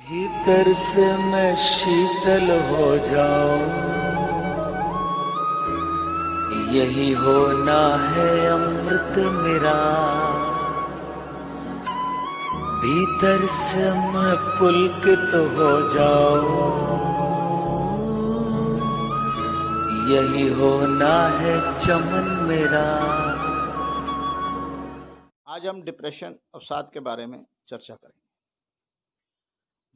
भीतर से मैं शीतल हो जाऊं, यही होना है अमृत मेरा। भीतर से मैं पुलकित हो जाऊं, यही होना है चमन मेरा। आज हम डिप्रेशन अवसाद के बारे में चर्चा करेंगे।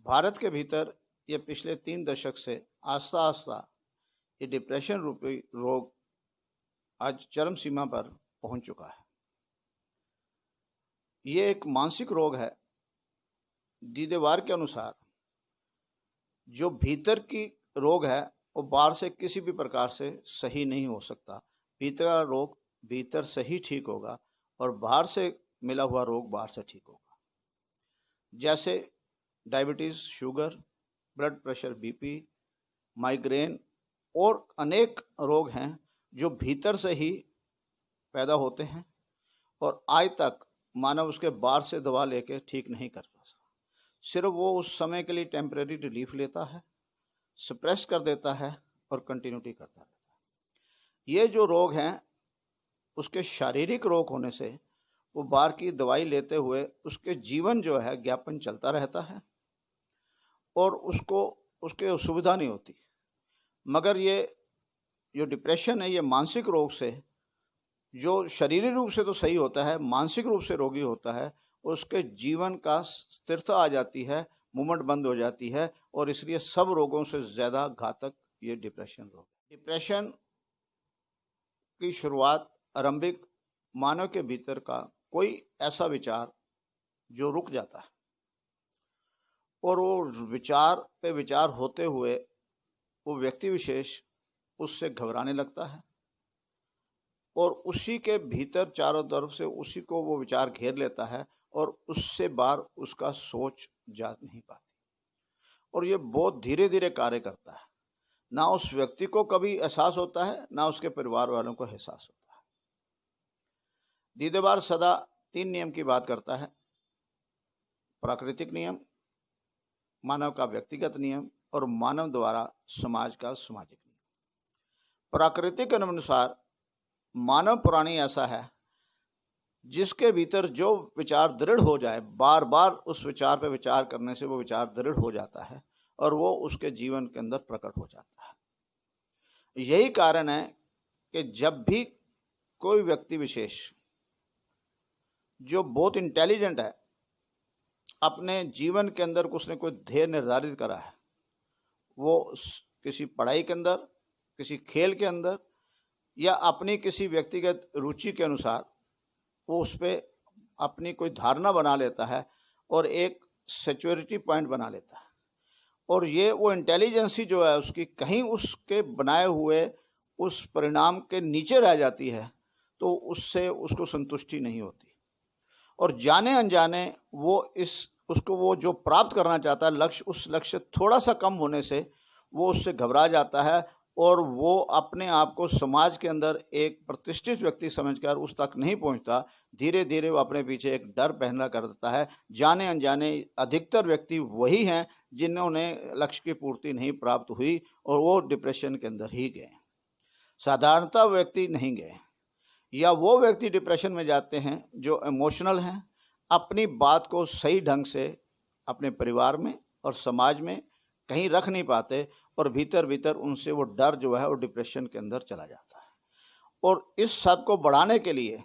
भारत के भीतर ये पिछले 3 दशक से आस्ता आस्ता ये डिप्रेशन रूपी रोग आज चरम सीमा पर पहुंच चुका है। ये एक मानसिक रोग है। दीदेवार के अनुसार जो भीतर की रोग है वो बाहर से किसी भी प्रकार से सही नहीं हो सकता। भीतर का रोग भीतर से ही ठीक होगा और बाहर से मिला हुआ रोग बाहर से ठीक होगा। जैसे diabetes, sugar, blood pressure, BP, migraine और अनेक रोग हैं जो भीतर से ही पैदा होते हैं और आज तक मानव उसके बाहर से दवा लेके ठीक नहीं कर पाता। सिर्फ वो उस समय के लिए टेम्परेरी रिलीफ लेता है, सप्रेस कर देता है और कंटिन्यूटी करता रहता है। ये जो रोग हैं उसके शारीरिक रोग होने से वो बाहर की दवाई लेते हुए उसके जीवन जो है ज्ञापन चलता रहता है और उसको उसके सुविधा नहीं होती। मगर ये जो डिप्रेशन है ये मानसिक रोग से, जो शारीरिक रूप से तो सही होता है, मानसिक रूप से रोगी होता है, उसके जीवन का स्थिरता आ जाती है, मूवमेंट बंद हो जाती है और इसलिए सब रोगों से ज़्यादा घातक ये डिप्रेशन रोग है। डिप्रेशन की शुरुआत आरंभिक मानव के भीतर का कोई ऐसा विचार जो रुक जाता है और वो विचार पे विचार होते हुए वो व्यक्ति विशेष उससे घबराने लगता है और उसी के भीतर चारों तरफ से उसी को वो विचार घेर लेता है और उससे बाहर उसका सोच जा नहीं पाती और ये बहुत धीरे धीरे कार्य करता है। ना उस व्यक्ति को कभी एहसास होता है, ना उसके परिवार वालों को एहसास होता है। दीदेवार सदा 3 नियम की बात करता है: प्राकृतिक नियम, मानव का व्यक्तिगत नियम और मानव द्वारा समाज का सामाजिक नियम। प्राकृतिक अनुसार मानव प्राणी ऐसा है जिसके भीतर जो विचार दृढ़ हो जाए, बार बार उस विचार पर विचार करने से वो विचार दृढ़ हो जाता है और वो उसके जीवन के अंदर प्रकट हो जाता है। यही कारण है कि जब भी कोई व्यक्ति विशेष जो बहुत इंटेलिजेंट है, अपने जीवन के अंदर कुछ न कोई ध्येय निर्धारित करा है, वो किसी पढ़ाई के अंदर, किसी खेल के अंदर या अपनी किसी व्यक्तिगत रुचि के अनुसार वो उस पर अपनी कोई धारणा बना लेता है और एक सिक्योरिटी पॉइंट बना लेता है और ये वो इंटेलिजेंसी जो है उसकी कहीं उसके बनाए हुए उस परिणाम के नीचे रह जाती है तो उससे उसको संतुष्टि नहीं होती और जाने अनजाने वो उसको वो जो प्राप्त करना चाहता है लक्ष्य, उस लक्ष्य थोड़ा सा कम होने से वो उससे घबरा जाता है और वो अपने आप को समाज के अंदर एक प्रतिष्ठित व्यक्ति समझकर उस तक नहीं पहुंचता। धीरे धीरे वो अपने पीछे एक डर पहनना कर देता है। जाने अनजाने अधिकतर व्यक्ति वही हैं जिन्होंने लक्ष्य की पूर्ति नहीं प्राप्त हुई और वो डिप्रेशन के अंदर ही गए। साधारणतः व्यक्ति नहीं गए, या वो व्यक्ति डिप्रेशन में जाते हैं जो इमोशनल हैं, अपनी बात को सही ढंग से अपने परिवार में और समाज में कहीं रख नहीं पाते और भीतर भीतर उनसे वो डर जो है वो डिप्रेशन के अंदर चला जाता है। और इस सब को बढ़ाने के लिए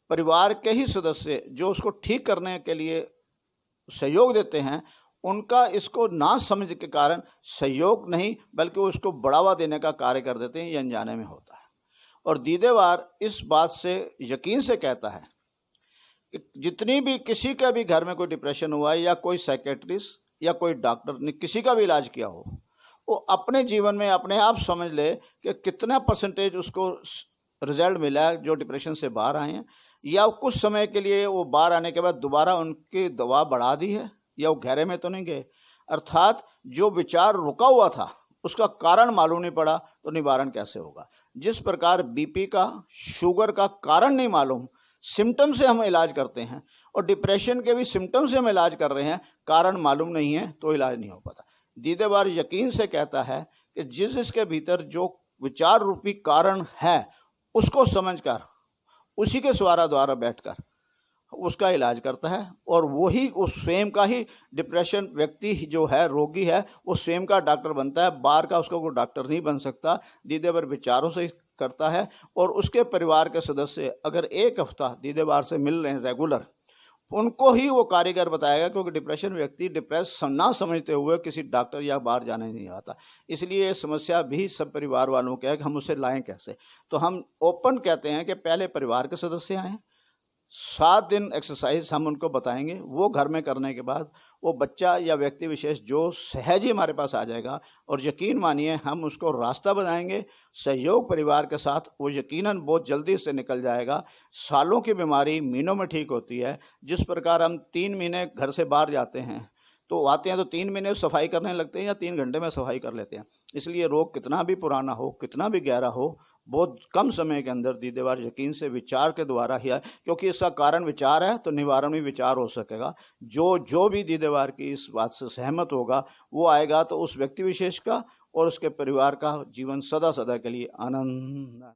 परिवार के ही सदस्य जो उसको ठीक करने के लिए सहयोग देते हैं, उनका इसको ना समझ के कारण सहयोग नहीं बल्कि वो इसको बढ़ावा देने का कार्य कर देते हैं। ये अनजाने में होता है। और दीदेवार इस बात से यकीन से कहता है कि जितनी भी किसी का भी घर में कोई डिप्रेशन हुआ है या कोई साइकेट्रिस्ट या कोई डॉक्टर ने किसी का भी इलाज किया हो, वो अपने जीवन में अपने आप समझ ले कि कितना परसेंटेज उसको रिजल्ट मिला है जो डिप्रेशन से बाहर आए हैं, या कुछ समय के लिए वो बाहर आने के बाद दोबारा उनकी दवा बढ़ा दी है या वो गहरे में तो नहीं गए। अर्थात जो विचार रुका हुआ था उसका कारण मालूम नहीं पड़ा तो निवारण कैसे होगा। जिस प्रकार बीपी का, शुगर का कारण नहीं मालूम, सिम्टम से हम इलाज करते हैं, और डिप्रेशन के भी सिम्टम से हम इलाज कर रहे हैं, कारण मालूम नहीं है तो इलाज नहीं हो पाता। दीदेवार यकीन से कहता है कि जिसके भीतर जो विचार रूपी कारण है उसको समझकर उसी के सहारा द्वारा बैठकर उसका इलाज करता है, और वही उस स्वयं का ही डिप्रेशन व्यक्ति जो है, रोगी है, वो स्वयं का डॉक्टर बनता है, बाहर का उसका कोई डॉक्टर नहीं बन सकता। दीदेवार विचारों से करता है, और उसके परिवार के सदस्य अगर एक हफ्ता दीदेवार से मिल रहे हैं रेगुलर, उनको ही वो कारीगर बताएगा, क्योंकि डिप्रेशन व्यक्ति डिप्रेस ना समझते हुए किसी डॉक्टर या बाहर जाने नहीं आता। इसलिए ये समस्या भी सब परिवार वालों को है कि हम उसे लाएं कैसे। तो हम ओपन कहते हैं कि पहले परिवार के सदस्य आएँ, 7 दिन एक्सरसाइज हम उनको बताएंगे, वो घर में करने के बाद वो बच्चा या व्यक्ति विशेष जो सहज ही हमारे पास आ जाएगा, और यकीन मानिए हम उसको रास्ता बनाएंगे सहयोग परिवार के साथ, वो यकीनन बहुत जल्दी से निकल जाएगा। सालों की बीमारी महीनों में ठीक होती है। जिस प्रकार हम 3 महीने घर से बाहर जाते हैं तो आते हैं तो 3 महीने सफाई करने लगते हैं या 3 घंटे में सफाई कर लेते हैं। इसलिए रोग कितना भी पुराना हो, कितना भी गहरा हो, बहुत कम समय के अंदर दीदेवार यकीन से विचार के द्वारा ही है, क्योंकि इसका कारण विचार है तो निवारण भी विचार हो सकेगा। जो भी दीदेवार की इस बात से सहमत होगा वो आएगा, तो उस व्यक्ति विशेष का और उसके परिवार का जीवन सदा सदा के लिए आनंद